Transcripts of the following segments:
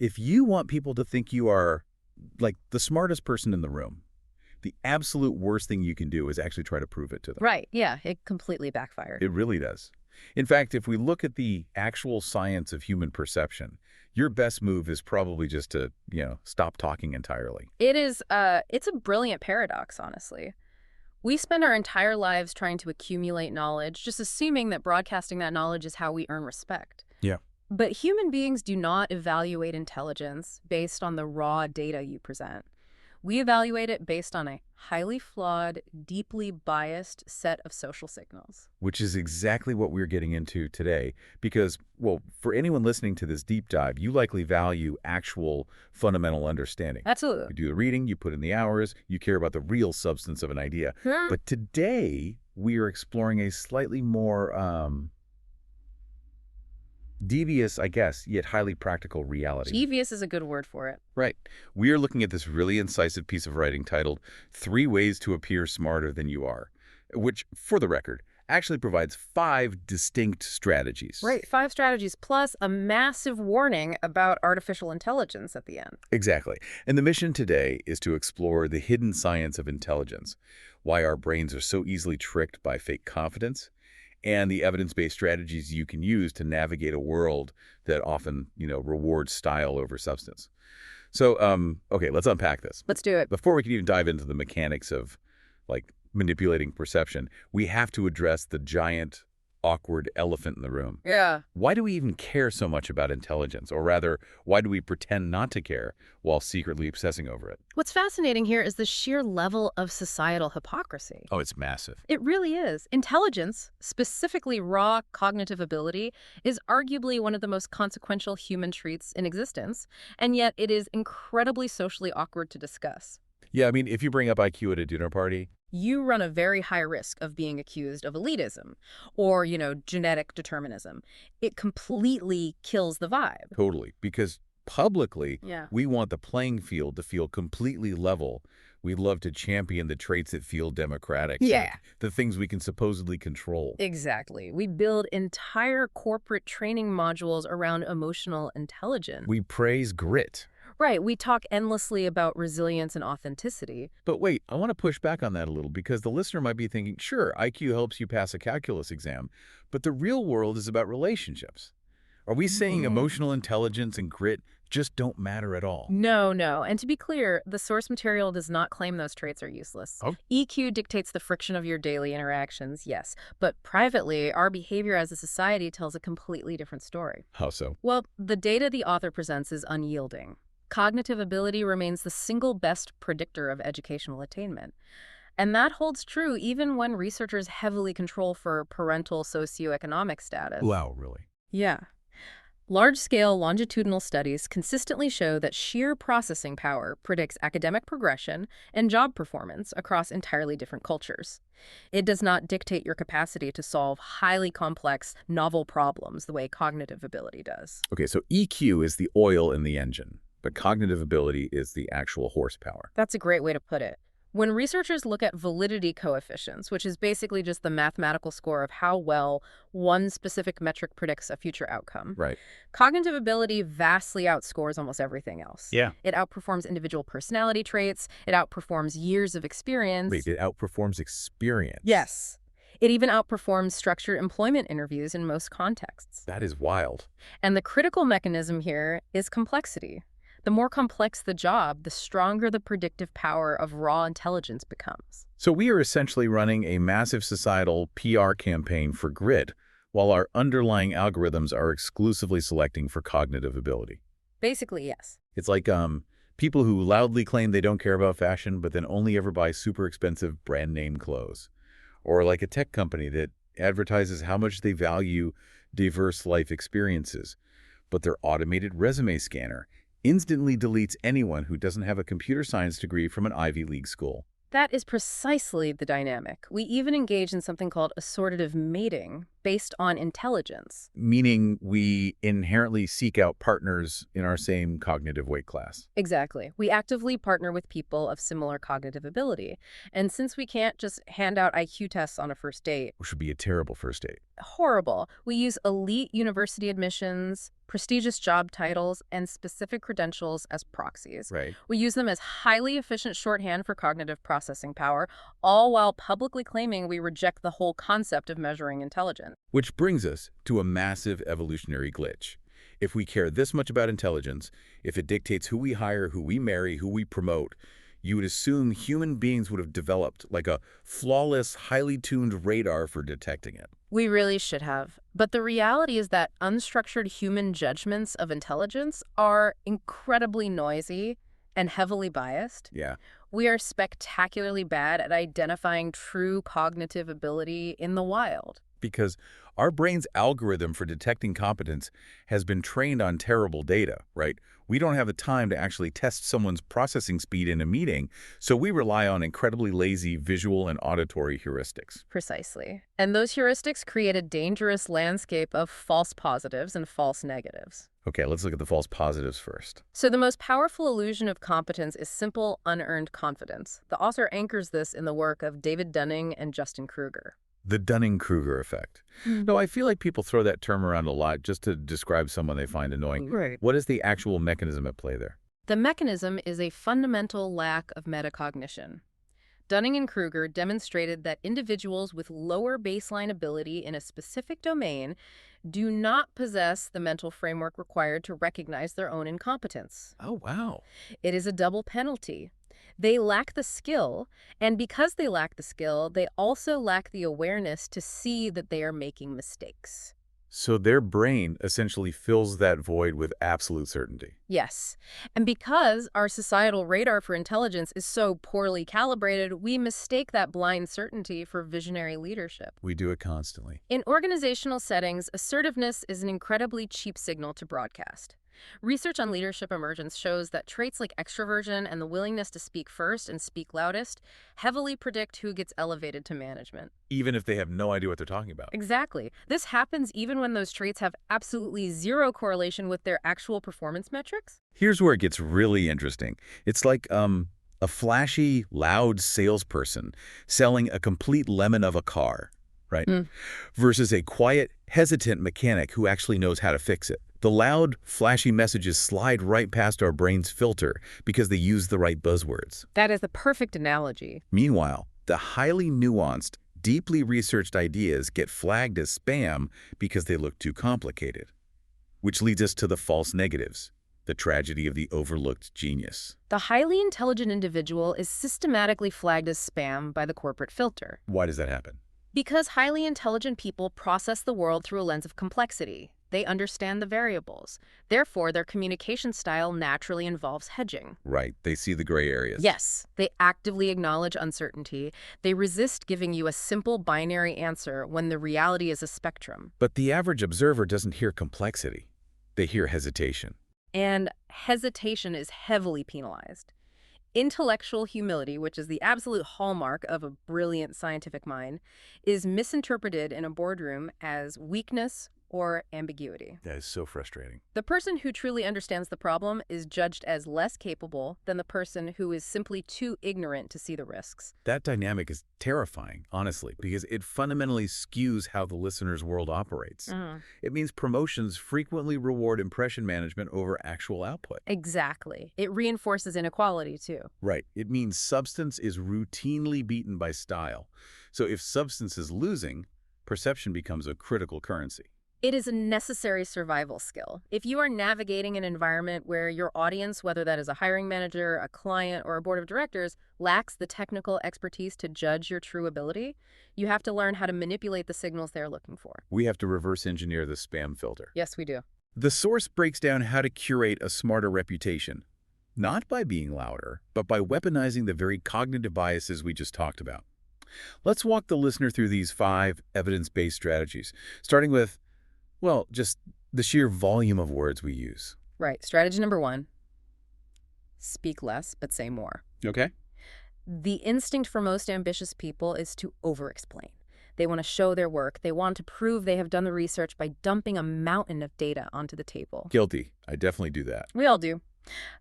If you want people to think you are, like, the smartest person in the room, the absolute worst thing you can do is actually try to prove it to them. Right, yeah, it completely backfired. It really does. In fact, if we look at the actual science of human perception, your best move is probably just to, stop talking entirely. It's a brilliant paradox, honestly. We spend our entire lives trying to accumulate knowledge, just assuming that broadcasting that knowledge is how we earn respect. Yeah. But human beings do not evaluate intelligence based on the raw data you present. We evaluate it based on a highly flawed, deeply biased set of social signals. Which is exactly what we're getting into today because, well, for anyone listening to this deep dive, you likely value actual fundamental understanding. Absolutely. You do the reading, you put in the hours, you care about the real substance of an idea. But today, we are exploring a slightly more devious, I guess, yet highly practical reality. Devious is a good word for it. Right. We are looking at this really incisive piece of writing titled 3 Ways to Appear Smarter Than You Are, which, for the record, actually provides 5 distinct strategies. Right, 5 strategies plus a massive warning about artificial intelligence at the end. Exactly. And the mission today is to explore the hidden science of intelligence, why our brains are so easily tricked by fake confidence, and the evidence-based strategies you can use to navigate a world that often, rewards style over substance. So, okay, let's unpack this. Let's do it. Before we can even dive into the mechanics of, manipulating perception, we have to address the giant, awkward elephant in the room. Yeah. Why do we even care so much about intelligence? Or rather, why do we pretend not to care while secretly obsessing over it? What's fascinating here is the sheer level of societal hypocrisy. Oh, it's massive. It really is. Intelligence, specifically raw cognitive ability, is arguably one of the most consequential human traits in existence, and yet it is incredibly socially awkward to discuss. Yeah, I mean, if you bring up IQ at a dinner party, you run a very high risk of being accused of elitism or, genetic determinism. It completely kills the vibe. Totally, because publicly, Yeah. we want the playing field to feel completely level. We love to champion the traits that feel democratic. Yeah. The things we can supposedly control. Exactly. We build entire corporate training modules around emotional intelligence. We praise grit. Right. We talk endlessly about resilience and authenticity. But wait, I want to push back on that a little because the listener might be thinking, sure, IQ helps you pass a calculus exam, but the real world is about relationships. Are we saying emotional intelligence and grit just don't matter at all? No. And to be clear, the source material does not claim those traits are useless. Oh. EQ dictates the friction of your daily interactions, yes. But privately, our behavior as a society tells a completely different story. How so? Well, the data the author presents is unyielding. Cognitive ability remains the single best predictor of educational attainment. And that holds true even when researchers heavily control for parental socioeconomic status. Wow, really? Yeah. Large-scale longitudinal studies consistently show that sheer processing power predicts academic progression and job performance across entirely different cultures. It does not dictate your capacity to solve highly complex, novel problems the way cognitive ability does. Okay, so EQ is the oil in the engine, but cognitive ability is the actual horsepower. That's a great way to put it. When researchers look at validity coefficients, which is basically just the mathematical score of how well one specific metric predicts a future outcome, Right. cognitive ability vastly outscores almost everything else. Yeah. It outperforms individual personality traits. It outperforms years of experience. Wait, it outperforms experience. Yes. It even outperforms structured employment interviews in most contexts. That is wild. And the critical mechanism here is complexity. The more complex the job, the stronger the predictive power of raw intelligence becomes. So we are essentially running a massive societal PR campaign for grit, while our underlying algorithms are exclusively selecting for cognitive ability. Basically, yes. It's like people who loudly claim they don't care about fashion, but then only ever buy super expensive brand name clothes. Or like a tech company that advertises how much they value diverse life experiences, but their automated resume scanner instantly deletes anyone who doesn't have a computer science degree from an Ivy League school. That is precisely the dynamic. We even engage in something called assortative mating, based on intelligence. Meaning we inherently seek out partners in our same cognitive weight class. Exactly. We actively partner with people of similar cognitive ability. And since we can't just hand out IQ tests on a first date, Which would be a terrible first date. horrible, we use elite university admissions, prestigious job titles, and specific credentials as proxies. Right. We use them as highly efficient shorthand for cognitive processing power, all while publicly claiming we reject the whole concept of measuring intelligence. Which brings us to a massive evolutionary glitch. If we care this much about intelligence, if it dictates who we hire, who we marry, who we promote, you would assume human beings would have developed like a flawless, highly tuned radar for detecting it. We really should have. But the reality is that unstructured human judgments of intelligence are incredibly noisy and heavily biased. Yeah. We are spectacularly bad at identifying true cognitive ability in the wild. Because our brain's algorithm for detecting competence has been trained on terrible data, right? We don't have the time to actually test someone's processing speed in a meeting, so we rely on incredibly lazy visual and auditory heuristics. Precisely. And those heuristics create a dangerous landscape of false positives and false negatives. Okay, let's look at the false positives first. So the most powerful illusion of competence is simple, unearned confidence. The author anchors this in the work of Дэвида Даннинga and Justin Kruger. The Dunning-Kruger effect. No, I feel like people throw that term around a lot just to describe someone they find annoying. Right. What is the actual mechanism at play there? The mechanism is a fundamental lack of metacognition. Dunning and Kruger demonstrated that individuals with lower baseline ability in a specific domain do not possess the mental framework required to recognize their own incompetence. Oh, wow. It is a double penalty. They lack the skill, and because they lack the skill, they also lack the awareness to see that they are making mistakes. So their brain essentially fills that void with absolute certainty. Yes. And because our societal radar for intelligence is so poorly calibrated, we mistake that blind certainty for visionary leadership. We do it constantly. In organizational settings, assertiveness is an incredibly cheap signal to broadcast. Research on leadership emergence shows that traits like extroversion and the willingness to speak first and speak loudest heavily predict who gets elevated to management. Even if they have no idea what they're talking about. Exactly. This happens even when those traits have absolutely zero correlation with their actual performance metrics. Here's where it gets really interesting. It's like a flashy, loud salesperson selling a complete lemon of a car, right? Versus a quiet, hesitant mechanic who actually knows how to fix it. The loud, flashy messages slide right past our brain's filter because they use the right buzzwords. That is the perfect analogy. Meanwhile, the highly nuanced, deeply researched ideas get flagged as spam because they look too complicated. Which leads us to the false negatives, the tragedy of the overlooked genius. The highly intelligent individual is systematically flagged as spam by the corporate filter. Why does that happen? Because highly intelligent people process the world through a lens of complexity. They understand the variables. Therefore, their communication style naturally involves hedging. Right, they see the gray areas. Yes, they actively acknowledge uncertainty. They resist giving you a simple binary answer when the reality is a spectrum. But the average observer doesn't hear complexity. They hear hesitation. And hesitation is heavily penalized. Intellectual humility, which is the absolute hallmark of a brilliant scientific mind, is misinterpreted in a boardroom as weakness or ambiguity. That is so frustrating. The person who truly understands the problem is judged as less capable than the person who is simply too ignorant to see the risks. That dynamic is terrifying, honestly, because it fundamentally skews how the listener's world operates. It means promotions frequently reward impression management over actual output. Exactly. It reinforces inequality, too. Right. It means substance is routinely beaten by style. So if substance is losing, perception becomes a critical currency. It is a necessary survival skill. If you are navigating an environment where your audience, whether that is a hiring manager, a client, or a board of directors, lacks the technical expertise to judge your true ability, you have to learn how to manipulate the signals they're looking for. We have to reverse engineer the spam filter. Yes, we do. The source breaks down how to curate a smarter reputation, not by being louder, but by weaponizing the very cognitive biases we just talked about. Let's walk the listener through these 5 evidence-based strategies, starting with, well, just the sheer volume of words we use. Right. Strategy number 1, speak less, but say more. Okay. The instinct for most ambitious people is to over-explain. They want to show their work. They want to prove they have done the research by dumping a mountain of data onto the table. Guilty. I definitely do that. We all do.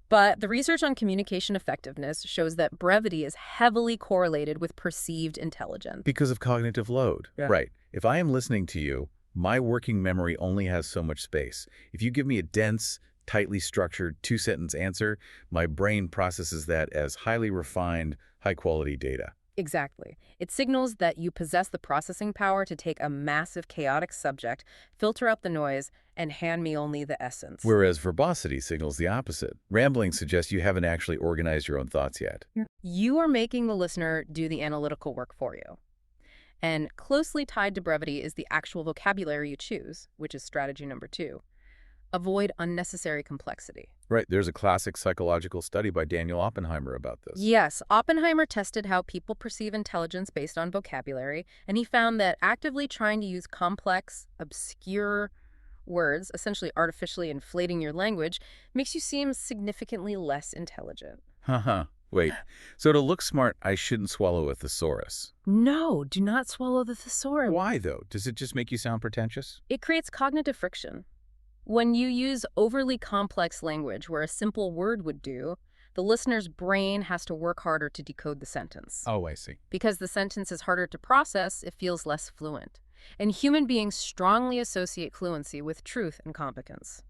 But the research on communication effectiveness shows that brevity is heavily correlated with perceived intelligence. Because of cognitive load. Yeah. Right. If I am listening to you, my working memory only has so much space. If you give me a dense, tightly structured two-sentence answer, my brain processes that as highly refined, high-quality data. Exactly. It signals that you possess the processing power to take a massive, chaotic subject, filter out the noise, and hand me only the essence. Whereas verbosity signals the opposite. Rambling suggests you haven't actually organized your own thoughts yet. You are making the listener do the analytical work for you. And closely tied to brevity is the actual vocabulary you choose, which is strategy number 2. Avoid unnecessary complexity. Right. There's a classic psychological study by Daniel Oppenheimer about this. Yes, Oppenheimer tested how people perceive intelligence based on vocabulary, and he found that actively trying to use complex, obscure words, essentially artificially inflating your language, makes you seem significantly less intelligent. Haha. Wait. So to look smart, I shouldn't swallow a thesaurus. No, do not swallow the thesaurus. Why, though? Does it just make you sound pretentious? It creates cognitive friction. When you use overly complex language where a simple word would do, the listener's brain has to work harder to decode the sentence. Oh, I see. Because the sentence is harder to process, it feels less fluent. And human beings strongly associate fluency with truth and competence.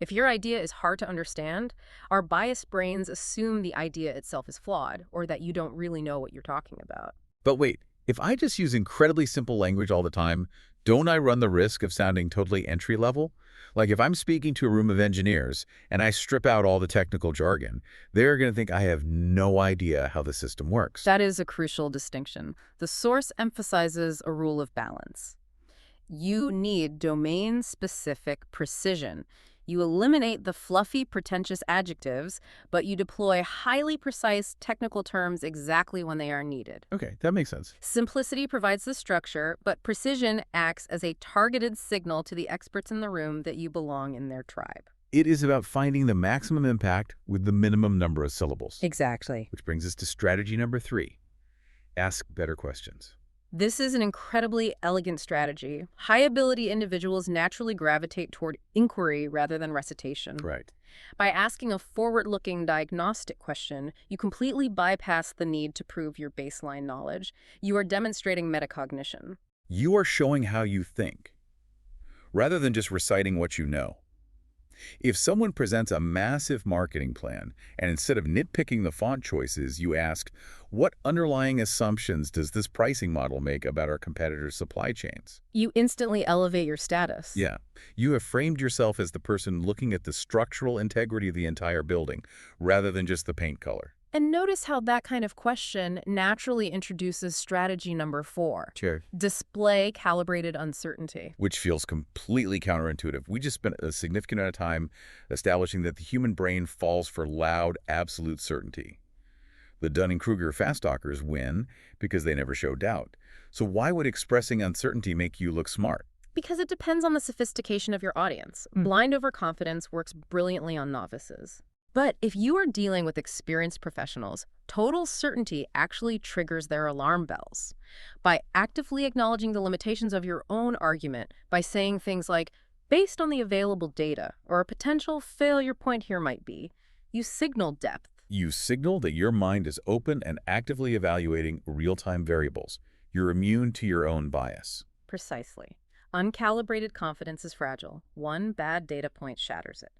If your idea is hard to understand, our biased brains assume the idea itself is flawed, or that you don't really know what you're talking about. But wait, if I just use incredibly simple language all the time, don't I run the risk of sounding totally entry-level? Like if I'm speaking to a room of engineers and I strip out all the technical jargon, they're going to think I have no idea how the system works. That is a crucial distinction. The source emphasizes a rule of balance. You need domain-specific precision. You eliminate the fluffy, pretentious adjectives, but you deploy highly precise technical terms exactly when they are needed. Okay, that makes sense. Simplicity provides the structure, but precision acts as a targeted signal to the experts in the room that you belong in their tribe. It is about finding the maximum impact with the minimum number of syllables. Exactly. Which brings us to strategy number 3. Ask better questions. This is an incredibly elegant strategy. High-ability individuals naturally gravitate toward inquiry rather than recitation. Right. By asking a forward-looking diagnostic question, you completely bypass the need to prove your baseline knowledge. You are demonstrating metacognition. You are showing how you think, rather than just reciting what you know. If someone presents a massive marketing plan, and instead of nitpicking the font choices, you ask, what underlying assumptions does this pricing model make about our competitors' supply chains? You instantly elevate your status. Yeah. You have framed yourself as the person looking at the structural integrity of the entire building, rather than just the paint color. And notice how that kind of question naturally introduces strategy number 4. Sure. Display calibrated uncertainty. Which feels completely counterintuitive. We just spent a significant amount of time establishing that the human brain falls for loud, absolute certainty. The Dunning-Kruger fast talkers win because they never show doubt. So why would expressing uncertainty make you look smart? Because it depends on the sophistication of your audience. Blind overconfidence works brilliantly on novices. But if you are dealing with experienced professionals, total certainty actually triggers their alarm bells. By actively acknowledging the limitations of your own argument, by saying things like, based on the available data, or a potential failure point here might be, you signal depth. You signal that your mind is open and actively evaluating real-time variables. You're immune to your own bias. Precisely. Uncalibrated confidence is fragile. One bad data point shatters it.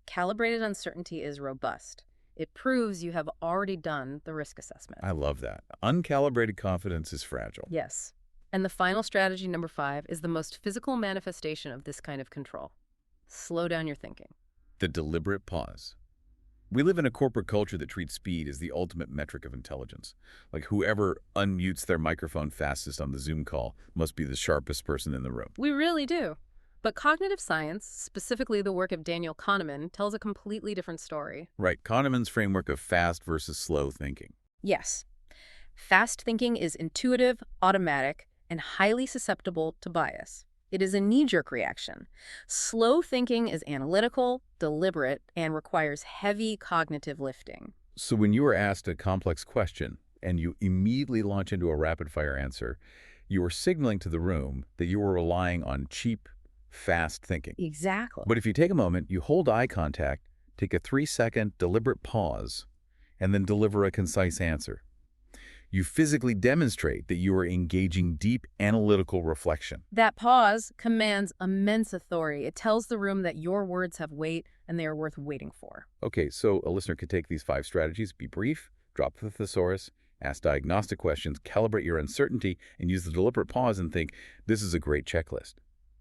Calibrated uncertainty is robust. It proves you have already done the risk assessment. I love that. Uncalibrated confidence is fragile. Yes. And the final strategy, number 5, is the most physical manifestation of this kind of control. Slow down your thinking. The deliberate pause. We live in a corporate culture that treats speed as the ultimate metric of intelligence. Like whoever unmutes their microphone fastest on the Zoom call must be the sharpest person in the room. We really do. But cognitive science, specifically the work of Daniel Kahneman, tells a completely different story. Right, Kahneman's framework of fast versus slow thinking. Yes. Fast thinking is intuitive, automatic, and highly susceptible to bias. It is a knee-jerk reaction. Slow thinking is analytical, deliberate, and requires heavy cognitive lifting. So when you are asked a complex question and you immediately launch into a rapid-fire answer, you are signaling to the room that you are relying on cheap, fast thinking. Exactly. But if you take a moment, you hold eye contact, take a 3-second deliberate pause, and then deliver a concise answer, you physically demonstrate that you are engaging deep analytical reflection. That pause commands immense authority. It tells the room that your words have weight and they are worth waiting for. Okay, so a listener could take these 5 strategies: be brief, drop the thesaurus, ask diagnostic questions, calibrate your uncertainty, and use the deliberate pause and think, this is a great checklist.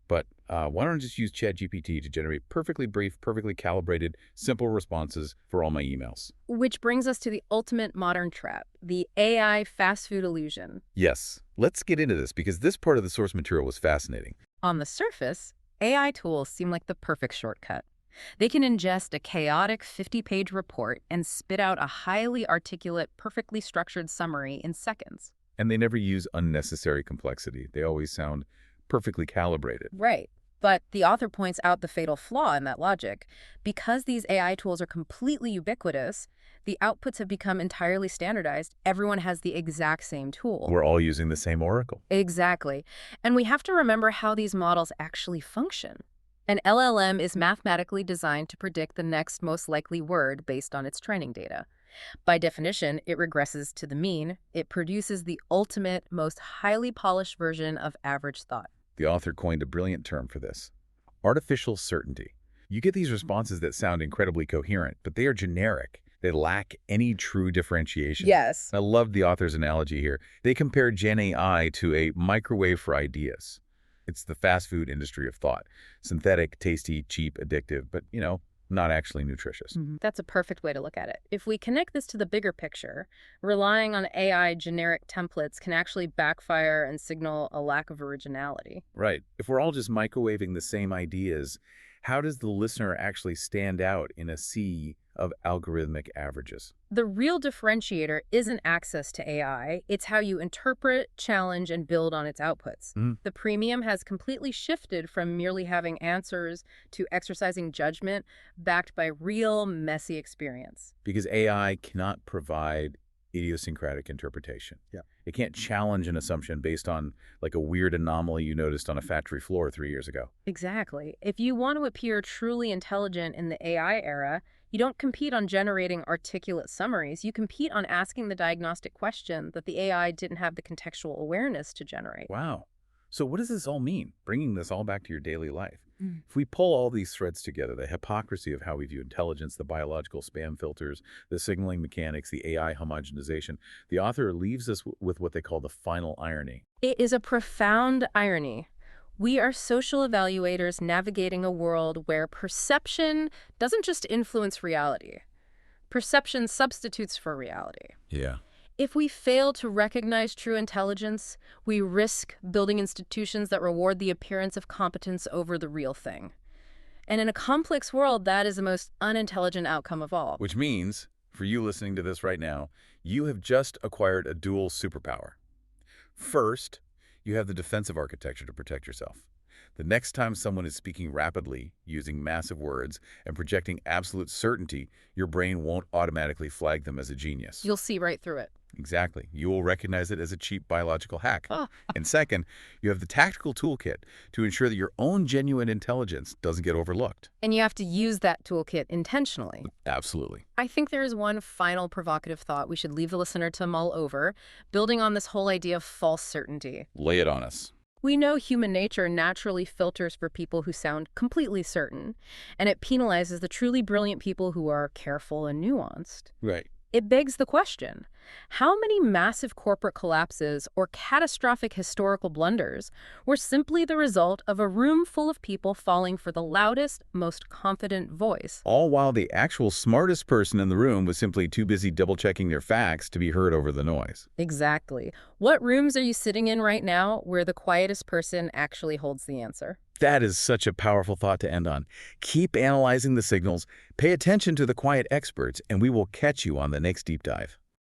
But why don't I just use ChatGPT to generate perfectly brief, perfectly calibrated, simple responses for all my emails? Which brings us to the ultimate modern trap, the AI fast food illusion. Yes, let's get into this because this part of the source material was fascinating. On the surface, AI tools seem like the perfect shortcut. They can ingest a chaotic 50-page report and spit out a highly articulate, perfectly structured summary in seconds. And they never use unnecessary complexity. They always sound perfectly calibrated. Right. But the author points out the fatal flaw in that logic. Because these AI tools are completely ubiquitous, the outputs have become entirely standardized. Everyone has the exact same tool. We're all using the same oracle. Exactly. And we have to remember how these models actually function. An LLM is mathematically designed to predict the next most likely word based on its training data. By definition, it regresses to the mean. It produces the ultimate, most highly polished version of average thought. The author coined a brilliant term for this: artificial certainty. You get these responses that sound incredibly coherent, but they are generic. They lack any true differentiation. Yes. I love the author's analogy here. They compared Gen AI to a microwave for ideas. It's the fast food industry of thought. Synthetic, tasty, cheap, addictive, but, not actually nutritious. That's a perfect way to look at it. If we connect this to the bigger picture, relying on AI generic templates can actually backfire and signal a lack of originality. Right. If we're all just microwaving the same ideas, how does the listener actually stand out in a sea of algorithmic averages? The real differentiator isn't access to AI. It's how you interpret, challenge, and build on its outputs. The premium has completely shifted from merely having answers to exercising judgment backed by real, messy experience. Because AI cannot provide idiosyncratic interpretation. Yeah. It can't challenge an assumption based on like a weird anomaly you noticed on a factory floor 3 years ago. Exactly. If you want to appear truly intelligent in the AI era, you don't compete on generating articulate summaries. You compete on asking the diagnostic question that the AI didn't have the contextual awareness to generate. Wow. So what does this all mean? Bringing this all back to your daily life. If we pull all these threads together, the hypocrisy of how we view intelligence, the biological spam filters, the signaling mechanics, the AI homogenization, the author leaves us with what they call the final irony. It is a profound irony. We are social evaluators navigating a world where perception doesn't just influence reality. Perception substitutes for reality. Yeah. If we fail to recognize true intelligence, we risk building institutions that reward the appearance of competence over the real thing. And in a complex world, that is the most unintelligent outcome of all. Which means, for you listening to this right now, you have just acquired a dual superpower. First, you have the defensive architecture to protect yourself. The next time someone is speaking rapidly, using massive words, and projecting absolute certainty, your brain won't automatically flag them as a genius. You'll see right through it. Exactly. You will recognize it as a cheap biological hack. And second, you have the tactical toolkit to ensure that your own genuine intelligence doesn't get overlooked. And you have to use that toolkit intentionally. Absolutely. I think there is one final provocative thought we should leave the listener to mull over, building on this whole idea of false certainty. Lay it on us. We know human nature naturally filters for people who sound completely certain, and it penalizes the truly brilliant people who are careful and nuanced. Right. It begs the question, how many massive corporate collapses or catastrophic historical blunders were simply the result of a room full of people falling for the loudest, most confident voice? All while the actual smartest person in the room was simply too busy double-checking their facts to be heard over the noise. Exactly. What rooms are you sitting in right now where the quietest person actually holds the answer? That is such a powerful thought to end on. Keep analyzing the signals, pay attention to the quiet experts, and we will catch you on the next deep dive.